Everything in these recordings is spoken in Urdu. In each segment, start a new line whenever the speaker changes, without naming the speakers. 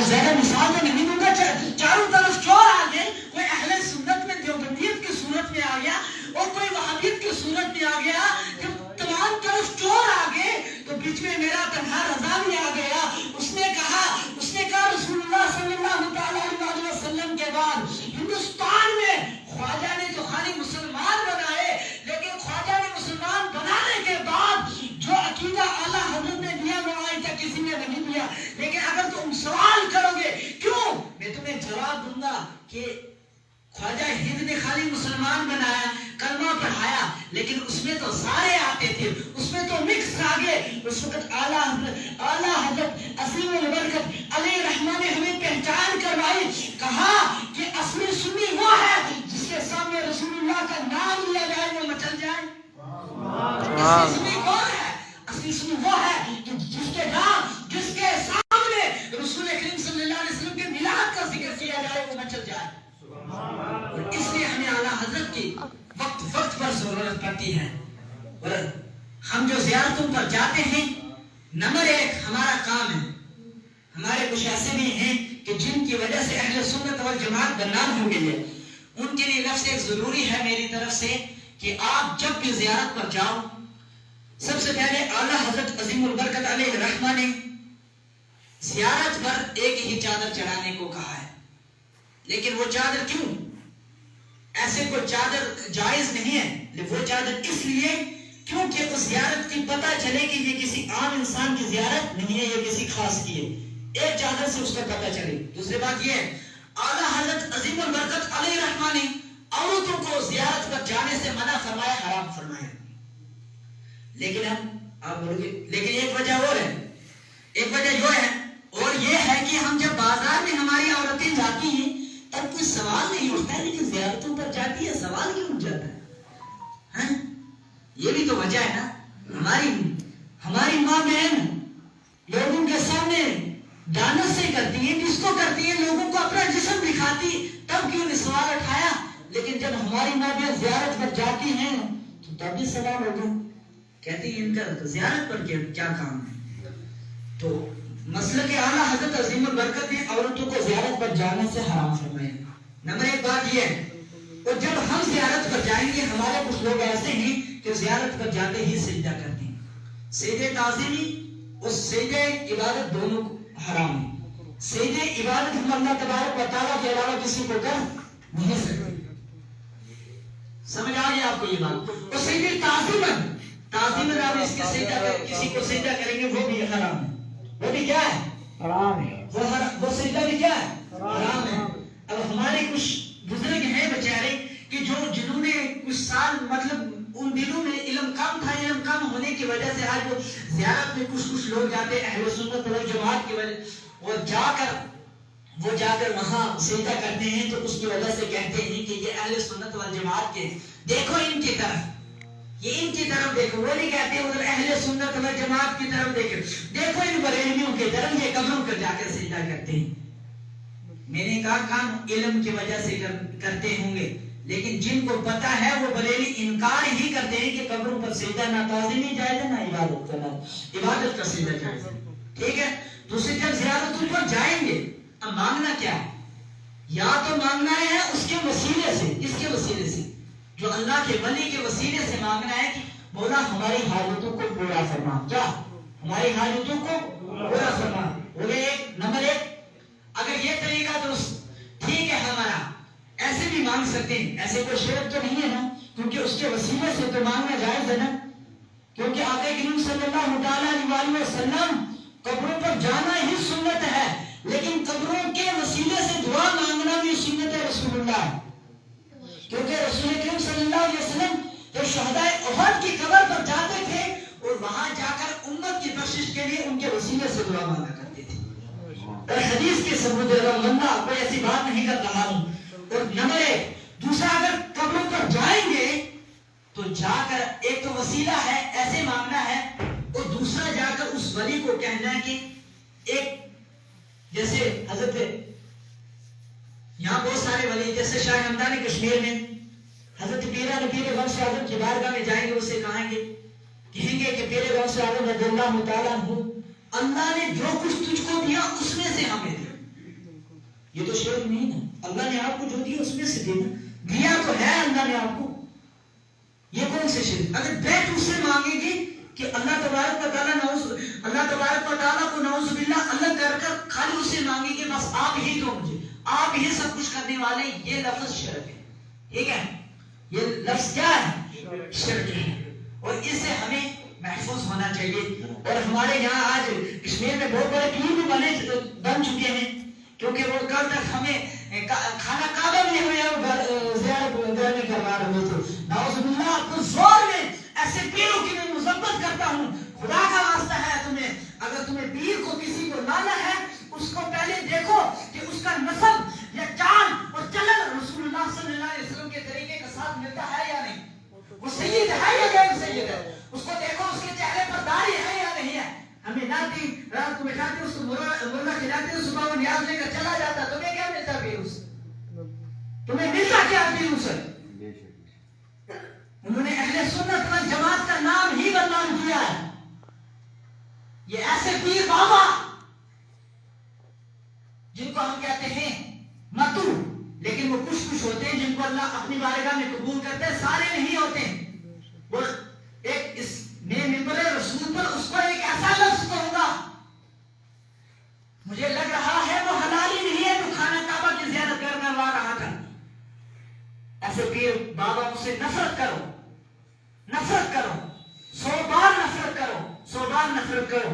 زیادہ مثال تو نہیں دوں گا، چاروں طرف چور آ گئے، کوئی اہل سنت میں دیوبندیت کی صورت میں آ گیا اور کوئی وہابیت کی صورت میں آ گیا، جب تمام طرف چور آ گئے تو بیچ میں میرا تنہا رضا بھی آ گیا۔ اس نے کہا رسول اللہ صلی اللہ علیہ وسلم کے بعد ہندوستان میں خواجہ نے تو خالی مسلمان بنائے، لیکن خواجہ نے مسلمان بنانے کے بعد جو عقیدہ اعلیٰ حضرت نے دیا وہ آج تک کسی نے نہیں دیا۔ لیکن اگر تم سوال کرو گے کیوں، میں تمہیں جواب دوں گا کہ خواجہ ہند نے خالی مسلمان بنایا، کلمہ پڑھایا، لیکن اس میں تو سارے آتے تھے، اس میں تو مکس آگے۔ اس وقت اعلیٰ حضرت عظیم البرکت علیہ الرحمہ نے ہمیں پہچان کروائی، کہا کہ اصلی سنی وہ ہے جس کے سامنے رسول اللہ کا نام لیا جائے وہ مچل جائے۔ اصلی سنی کون ہے؟ اصلی سنی وہ ہے جس کے سامنے رسول کریم صلی اللہ علیہ وسلم کے میلاد کا ذکر کیا جائے وہ مچل جائے۔ اس لیے ہمیں اعلیٰ حضرت کی وقت پر ضرورت پڑتی ہے۔ اور ہم جو زیارتوں پر جاتے ہیں، نمبر 1 ہمارا کام ہے۔ ہمارے کچھ ایسے بھی ہیں کہ جن کی وجہ سے اہل سنت والجماعت بدنام ہو گئی ہے، ان کے لیے لفظ ایک ضروری ہے میری طرف سے کہ آپ جب بھی زیارت پر جاؤ، سب سے پہلے اعلیٰ حضرت عظیم البرکت علیہ الرحمہ نے زیارت پر ایک ہی چادر چڑھانے کو کہا ہے۔ لیکن وہ چادر کیوں؟ ایسے کوئی چادر جائز نہیں ہے، وہ چادر اس لیے کیونکہ اس زیارت کی پتہ چلے کہ یہ کسی عام انسان کی زیارت نہیں ہے، یہ کسی خاص کی ہے، ایک چادر سے اس کا پتہ چلے۔ دوسری بات یہ ہے، اعلیٰ حضرت عظیم البرکت علیہ الرحمہ نے عورتوں کو زیارت پر جانے سے منع فرمایا، حرام فرمایا۔ لیکن لیکن ایک وجہ اور ہے، ایک وجہ یہ ہے کہ ہم جب بازار میں ہماری عورتیں جاتی ہیں تب کوئی سوال نہیں اٹھتا ہے، لیکن زیارتوں پر جاتی ہے سوال کیوں اٹھ جاتا ہے؟ یہ بھی تو وجہ ہے نا۔ ہماری ماں بہن لوگوں کے سامنے دانت سے کرتی ہیں، کس کو کرتی ہیں؟ لوگوں کو اپنا جسم دکھاتی، تب کیوں نے سوال اٹھایا؟ لیکن جب ہماری ماں بہن زیارت پر جاتی ہیں تو تب بھی سوال ہوگا، کہتی ہیں ان کا زیارت پر کیا کام ہے؟ تو مسلک اعلیٰ حضرت عظیم البرکت نے عورتوں کو زیارت پر جانے سے حرام فرمایا۔ نمبر 1 بات یہ ہے، اور جب ہم زیارت پر جائیں گے، ہمارے کچھ لوگ ایسے ہیں کہ زیارت پر جاتے ہی سجدہ کرتے ہیں۔ سجدہ تعظیمی اور سجدہ عبادت دونوں حرام ہیں۔ سجدہ عبادت ہم اللہ تبارک و تعالیٰ کے علاوہ کسی کو کر نہیں سکتے۔ سمجھ آ گیا آپ کو یہ بات؟ اور سجدہ تعظیماً آپ اس کے کسی کو سجدہ کریں گے وہ بھی حرام ہے۔ وہ بھی کیا ہے؟ حرام ہے۔ وہ سجدہ بھی کیا ہے؟ حرام ہے۔ اب ہمارے کچھ بزرگ ہیں بیچارے کہ جنہوں نے کچھ سال مطلب ان دنوں میں علم کم تھا، علم کم ہونے کی وجہ سے آج وہ زیارت میں کچھ لوگ جاتے اہل سنت والجماعت کی وجہ اور جا کر وہاں سجدہ کرتے ہیں، تو اس کی وجہ سے کہتے ہیں کہ یہ اہل سنت والجماعت کے، دیکھو ان کی طرف، یہ ان کی طرف دیکھو، وہ نہیں کہتے ادھر اہل سنت والجماعت کی طرف دیکھو ان بریلویوں کی طرف، یہ قبروں پر جا کر سجدہ کرتے ہیں۔ میں نے کہا کام علم کی وجہ سے کرتے ہوں گے، لیکن جن کو پتا ہے وہ بریلی انکار ہی کرتے ہیں کہ قبروں پر سجدہ نہ تعظیمی جائز ہے نہ عبادت کا سجدہ جائز ہے۔ ٹھیک ہے، دوسری جب زیارتوں پر جائیں گے، اب مانگنا کیا ہے؟ یا تو مانگنا ہے اس کے وسیلے سے، اس کے وسیلے سے جو اللہ کے ولی کے وسیلے سے مانگنا ہے کہ مولا ہماری حاجتوں کو پورا فرما، کیا ہماری حاجتوں کو پورا فرما۔ نمبر 1 اگر یہ طریقہ درست ٹھیک ہے ہمارا، ایسے بھی مانگ سکتے ہیں، ایسے کوئی شرط تو نہیں ہے نا، کیونکہ اس کے وسیلے سے تو مانگنا جائز ہے نا، کیونکہ آقا کریم صلی اللہ علیہ وسلم قبروں پر جانا ہی سنت ہے، لیکن قبروں کے وسیلے سے دعا مانگنا بھی سنت ہے رسول اللہ، کیونکہ رسول کریم صلی اللہ علیہ وسلم جو شہداء احد کی قبر پر جاتے تھے اور وہاں جا کر امت کی بخشش کے لیے ان کے وسیلے سے دعا مانگا کرتے تھے۔ اور حدیث کے ثبوت بندہ کوئی ایسی بات نہیں کر رہا ہوں۔ اور نمبر 1 دوسرا، اگر قبروں پر جائیں گے تو جا کر ایک تو وسیلہ ہے ایسے مانگنا ہے، اور دوسرا جا کر اس ولی کو کہنا ہے کہ ایک جیسے حضرت یہاں بہت سارے ولی جیسے شاہ ہمدانی کشمیر میں حضرت پیر غوث اعظم کی بارگاہ میں جائیں گے، اسے کہیں گے کہ پیر غوث اعظم رضی اللہ تعالیٰ عنہ، اللہ نے جو کچھ تجھ کو دیا اس میں سے ہمیں دے، یہ تو شرک نہیں ہے. اللہ نے آپ کو جو دیا اس میں سے دینا. دیا تو ہے اللہ نے آپ کو. یہ کون سے شرک؟ اگر بیٹھ اس سے مانگیں گے کہ اللہ تبارک و تعالیٰ کو نعوذ باللہ اللہ کر کر خالی اسے مانگیں گے بس آپ ہی دو مجھے، آپ ہی سب کچھ کرنے والے، یہ لفظ شرک ہے. ٹھیک ہے، یہ لفظ کیا ہے؟ شرک ہے. اور اس سے ہمیں محفوظ ہونا چاہیے. اور ہمارے یہاں آج کشمیر میں بہت بڑے پیر بھی بن چکے ہیں، کیونکہ وہ کل تک ہمیں کھانا کعبہ میں ہمیں زیارت گھر میں کروا رہے تھے. نعوذ باللہ آپ کو زور میں ایسے پیروں کی میں مذمت کرتا ہوں. خدا کا واسطہ ہے تمہیں، اگر تمہیں پیر کو کسی کو لانا ہے اس کو پہلے دیکھو کہ اس کا نسب یا چال اور چلن رسول اللہ صلی اللہ علیہ وسلم کے طریقے کے ساتھ ملتا ہے یا نہیں. وہ سید ہے یا غیر سید ہے، اس کو دیکھو اس کے چہرے پر داڑھی ہے یا نہیں ہے. ہمیں لاتی رات کو بٹھاتے اس کو مرغا کھلاتے، صبح وہ نیاز لے کر چلا جاتا. تمہیں کیا ملتا پیر سے؟ تمہیں ملتا کیا پیر سے؟ انہوں نے اہل سنت والجماعت کا نام ہی بدنام کیا ہے. یہ ایسے پیر بابا جن کو ہم کہتے ہیں متو، لیکن وہ کچھ ہوتے ہیں جن کو اللہ اپنی بارگاہ میں قبول کرتے ہیں، سارے نہیں ہوتے ہیں. وہ ایک اس میں ممبر رسول پر اس پر ایک ایسا لفظ کہوں گا، مجھے لگ رہا ہے وہ حلال ہی نہیں ہے تو خانہ کعبہ کی زیارت کروا رہا تھا. ایسے پیر بابا سے نفرت کرو، نفرت کرو، 100 بار نفرت کرو، 100 بار نفرت کرو.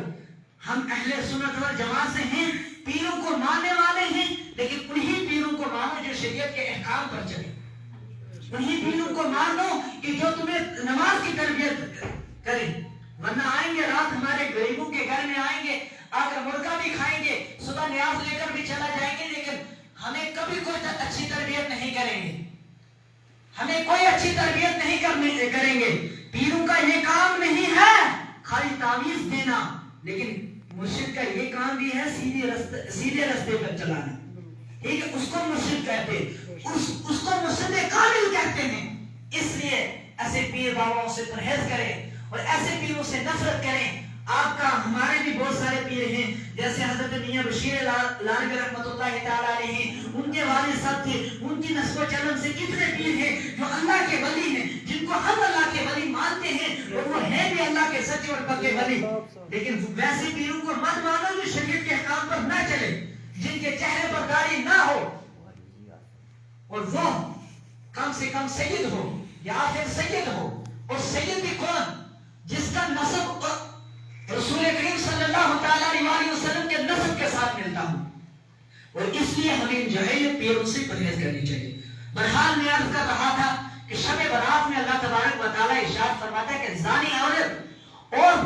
ہم اہل سنت والجماعت سے ہیں، پیروں کو ماننے والے ہیں، لیکن انہی پیروں کو مانو جو شریعت کے احکام پر چلے. انہی پیروں کو مانو کہ جو تمہیں نماز کی تربیت کریں. ورنہ آئیں گے رات ہمارے غریبوں کے گھر میں آئیں گے، آ کر مرغا بھی کھائیں گے، صبح نیاز لے کر بھی چلا جائیں گے، لیکن ہمیں کبھی کوئی اچھی تربیت نہیں کریں گے، ہمیں کوئی اچھی تربیت نہیں کریں گے. پیروں کا یہ کام نہیں ہے خالی تعویذ دینا، لیکن مرشد کا یہ کام بھی ہے سیدھے رستے پر چلانا. ٹھیک ہے، اس کو مرشد کہتے ہیں، اس کو مرشد کامل کہتے ہیں. اس لیے ایسے پیر باباؤں سے پرہیز کریں اور ایسے پیروں سے نفرت کریں. آپ کا ہمارے بھی بہت سارے پیر ہیں، جیسے حضرت میاں بشیر لانگی رحمۃ اللہ تعالیٰ علیہ ہیں، ان کے والد صاحب تھے، ان کی نسب و چلن سے کتنے پیر ہیں جو اللہ کے ولی ہیں، جن کو ہم اللہ کے ولی مانتے ہیں، اور وہ ہیں بھی اللہ کے سچے اور پکے ولی. لیکن ویسے پیروں کو مت مانو جو شریعت کے احکام پر نہ چلے، جن کے چہرے پر داڑھی نہ ہو، اور وہ کم سے کم سید ہو یا پھر سید ہو. اور سید بھی کون؟ جس کا نسب رسول کریم صلی اللہ تعالیٰ علیہ وسلم کے نسب کے ساتھ ملتا ہوں. اور اس لیے ہمیں جاہل پیروں سے پرہیز کرنی چاہیے. بہرحال میں عرض کر رہا تھا کہ شب برات میں اللہ تبارک و تعالیٰ ارشاد فرماتا ہے کہ زانی عورت اور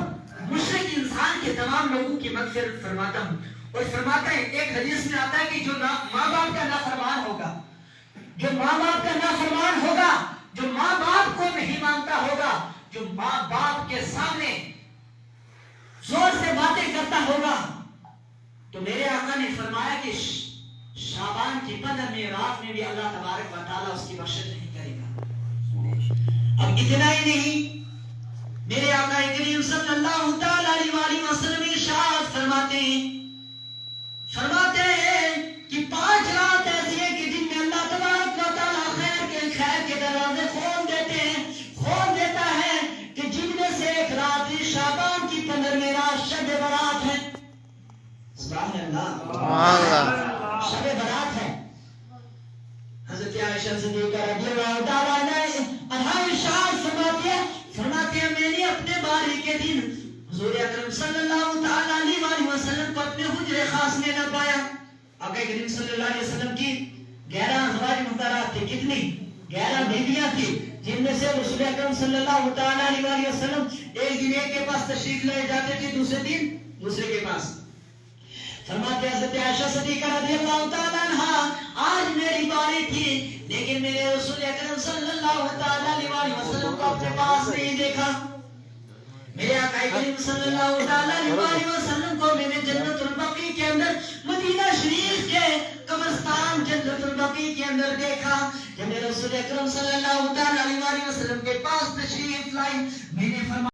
مشرک انسان کے تمام لوگوں کی مغفرت فرماتا ہوں. اور فرماتا ہے، ایک حدیث میں آتا ہے کہ جو ماں باپ کا نافرمان ہوگا، جو ماں باپ کا نافرمان ہوگا، جو ماں باپ کو نہیں مانتا ہوگا، جو ماں باپ کے سامنے زور سے باتیں کرتا ہوگا، تو میرے آقا نے فرمایا کہ شعبان کی 15ویں رات میں بھی اللہ تبارک و تعالیٰ اس کی بخشش نہیں کرے گا. اب اتنا ہی نہیں، میرے آقا کریم صلی اللہ تعالیٰ علیہ وسلم ارشاد فرماتے ہیں کہ 5 رات ایسی ہے کہ جن میں اللہ تبارک و تعالیٰ خیر کے دروازے کھول دیتا ہے کہ جن میں سے ایک رات شعبان کی 15ویں رات شب برات ہے. سبحان اللہ، شب برات ہے. حضرت عائشہ صدیقہ رضی اللہ تعالیٰ عنہا ارشاد فرماتی ہے میں نے اپنے باری کے دن حضور اکرم صلی اللہ تعالیٰ علیہ وسلم کو اپنے حجرے خاص میں نہ پایا. آقا کریم صلی اللہ علیہ وسلم کی 11 ازواج مطہرات تھی. کتنی؟ 11 بیویاں تھی، جن میں سے رسول اکرم صلی اللہ تعالیٰ علیہ وسلم ایک دن ایک کے پاس تشریف لے جاتے تھے، دوسرے دن دوسرے کے پاس. فرماتے حضرت عائشہ صدیقہ رضی اللہ تعالیٰ عنہا آج میری باری تھی، لیکن میرے رسول اکرم صلی اللہ تعالیٰ علیہ وسلم کو اپنے پاس نہیں دیکھا. میرے آقا کریم صلی اللہ تعالیٰ علیہ وسلم کو میں نے جنت البقیع کے اندر مدینہ شریف کے قبرستان جنت البقیع کے اندر دیکھا. جب میرے رسول اکرم صلی اللہ تعالیٰ علیہ وسلم کے پاس تشریف لائی، میں نے فرمایا